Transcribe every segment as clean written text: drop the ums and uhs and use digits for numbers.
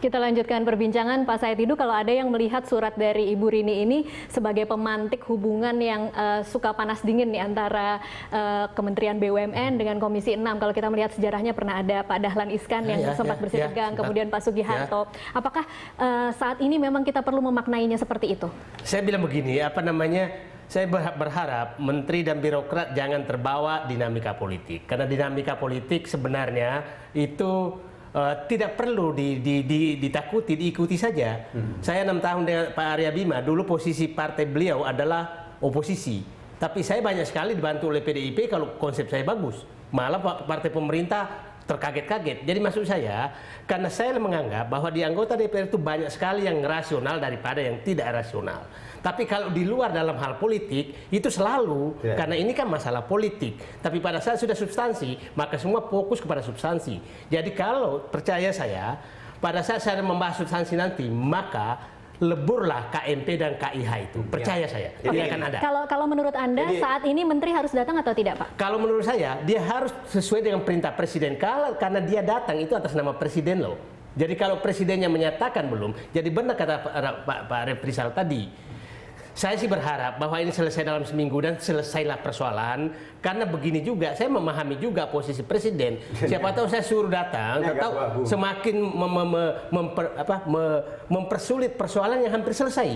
Kita lanjutkan perbincangan, Pak Said Didu. Kalau ada yang melihat surat dari Ibu Rini ini sebagai pemantik hubungan yang suka panas dingin nih antara Kementerian BUMN dengan Komisi 6. Kalau kita melihat sejarahnya pernah ada Pak Dahlan Iskan yang sempat bersih tegang, kemudian Pak Sugiharto. Apakah saat ini memang kita perlu memaknainya seperti itu? Saya bilang begini, saya berharap menteri dan birokrat jangan terbawa dinamika politik. Karena dinamika politik sebenarnya itu tidak perlu ditakuti, diikuti saja. Saya 6 tahun dengan Pak Arya Bima, dulu posisi partai beliau adalah oposisi. Tapi saya banyak sekali dibantu oleh PDIP kalau konsep saya bagus. Malah partai pemerintah terkaget-kaget. Jadi maksud saya, karena saya menganggap bahwa di anggota DPR itu banyak sekali yang rasional daripada yang tidak rasional. Tapi kalau di luar dalam hal politik, itu selalu, karena ini kan masalah politik. Tapi pada saat sudah substansi, maka semua fokus kepada substansi. Jadi kalau percaya saya, pada saat saya membahas substansi nanti, maka leburlah KMP dan KIH itu. Percaya saya, ini akan ada. Kalau menurut Anda, saat ini menteri harus datang atau tidak, Pak? Kalau menurut saya, dia harus sesuai dengan perintah presiden. Karena dia datang itu atas nama presiden loh. Jadi kalau presidennya menyatakan belum, jadi benar kata Pak Refrizal tadi. Saya sih berharap bahwa ini selesai dalam seminggu dan selesailah persoalan. Karena begini juga, saya memahami juga posisi presiden. Siapa tahu saya suruh datang, atau semakin mempersulit persoalan yang hampir selesai.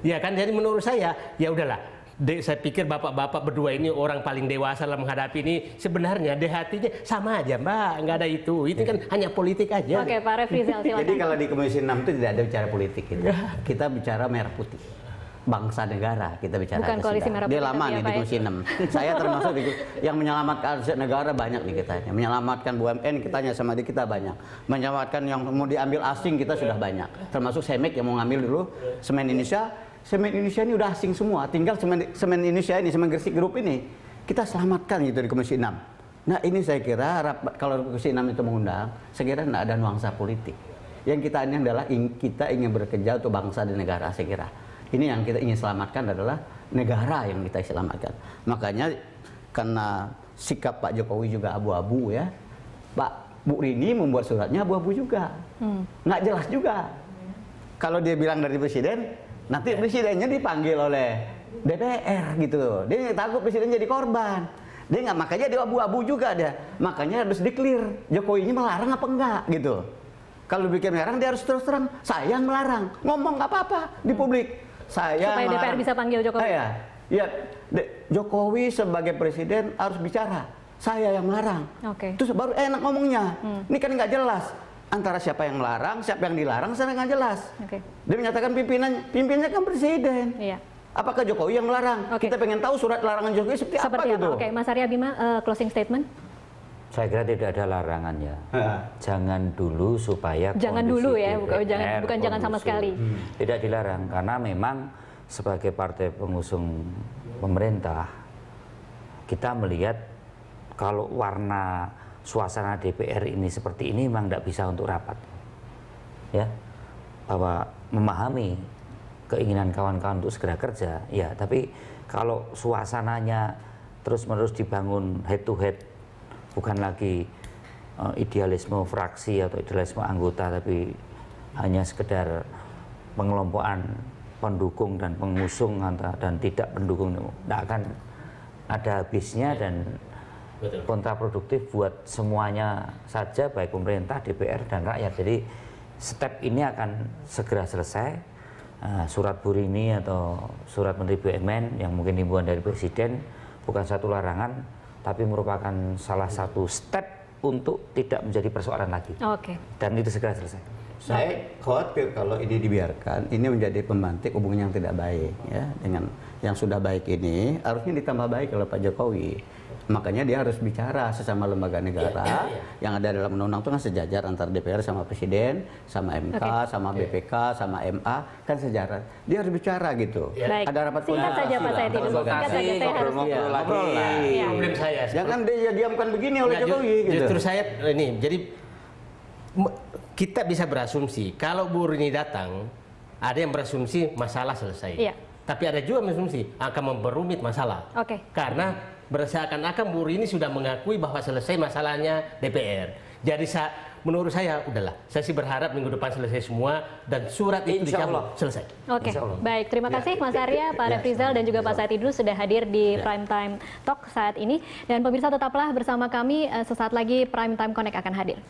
Ya kan, jadi menurut saya, ya udahlah. Saya pikir bapak-bapak berdua ini orang paling dewasa dalam menghadapi ini. Sebenarnya di hatinya sama aja, Mbak, nggak ada itu. Itu kan hanya politik aja. Oke, Pak Refrizal, silakan. Jadi kalau di Komisi 6 itu tidak ada bicara politik gitu. Kita bicara merah putih. Bangsa negara kita bicara. Bukan koalisi merah putih. Dia lama nih di Komisi 6. Saya termasuk yang menyelamatkan aset negara banyak nih kita. Menyelamatkan BUMN kita sama di kita banyak. Menyelamatkan yang mau diambil asing kita sudah banyak. Termasuk Semek yang mau ngambil dulu Semen Indonesia. Semen Indonesia ini udah asing semua. Tinggal Semen Indonesia ini, Semen Gresik Group ini kita selamatkan gitu di Komisi 6. Nah ini saya kira kalau Komisi 6 itu mengundang, saya kira tidak ada nuansa politik. Yang kita ini adalah kita ingin bekerja untuk bangsa dan negara, saya kira. Ini yang kita ingin selamatkan adalah negara yang kita selamatkan. Makanya karena sikap Pak Jokowi juga abu-abu ya, Bu Rini membuat suratnya abu-abu juga. Nggak jelas juga. Kalau dia bilang dari presiden, nanti presidennya dipanggil oleh DPR gitu. Dia takut presiden jadi korban. Dia nggak, makanya dia abu-abu juga dia. Makanya harus di-clear. Jokowi ini melarang apa enggak gitu. Kalau bikin melarang dia harus terus terang, saya yang melarang. Ngomong nggak apa-apa di publik. Saya supaya DPR bisa panggil Jokowi. Ya, Jokowi sebagai presiden harus bicara. Saya yang melarang. Terus baru enak ngomongnya. Ini kan nggak jelas antara siapa yang melarang, siapa yang dilarang, saya nggak jelas. Dia menyatakan pimpinannya kan presiden. Apakah Jokowi yang melarang? Kita pengen tahu surat larangan Jokowi seperti apa gitu. Mas Arya Bima, closing statement. Saya kira tidak ada larangannya. Jangan dulu supaya jangan dulu ya, bukan jangan sama sekali. Tidak dilarang karena memang sebagai partai pengusung pemerintah kita melihat kalau warna suasana DPR ini seperti ini memang tidak bisa untuk rapat. Ya. Bahwa memahami keinginan kawan-kawan untuk segera kerja, ya, tapi kalau suasananya terus-menerus dibangun head to head, bukan lagi idealisme fraksi atau idealisme anggota, tapi hanya sekedar pengelompokan pendukung dan pengusung dan tidak pendukung, tidak akan ada habisnya dan kontraproduktif buat semuanya saja, baik pemerintah, DPR, dan rakyat. Jadi step ini akan segera selesai. Surat Bu Rini atau surat Menteri BUMN yang mungkin himbauan dari Presiden bukan satu larangan, tapi merupakan salah satu step untuk tidak menjadi persoalan lagi. Dan itu segera selesai. Saya khawatir kalau ini dibiarkan, ini menjadi pemantik hubungan yang tidak baik ya dengan yang sudah baik ini. Harusnya ditambah baik oleh Pak Jokowi. Makanya dia harus bicara sesama lembaga negara yang ada dalam undang-undang itu kan sejajar antara DPR sama Presiden, sama MK, sama BPK, sama MA, kan sejajar. Dia harus bicara gitu. Ada rapat singkat saja Pak Said Didu. Singkat saja, saya harus problem saya. Jangan dia diamkan begini oleh Jokowi gitu. Justru saya ini, jadi kita bisa berasumsi kalau Bu Rini datang, ada yang berasumsi masalah selesai. Tapi ada juga berasumsi akan memperumit masalah. Karena seakan-akan Bu Rini sudah mengakui bahwa selesai masalahnya DPR. Jadi menurut saya udahlah. Saya sih berharap minggu depan selesai semua dan surat itu dicabut selesai. Oke, baik. Terima kasih Mas Arya, Pak Refrizal dan juga Pak Said Didu sudah hadir di Prime Time Talk saat ini. Dan pemirsa tetaplah bersama kami, sesaat lagi Prime Time Connect akan hadir.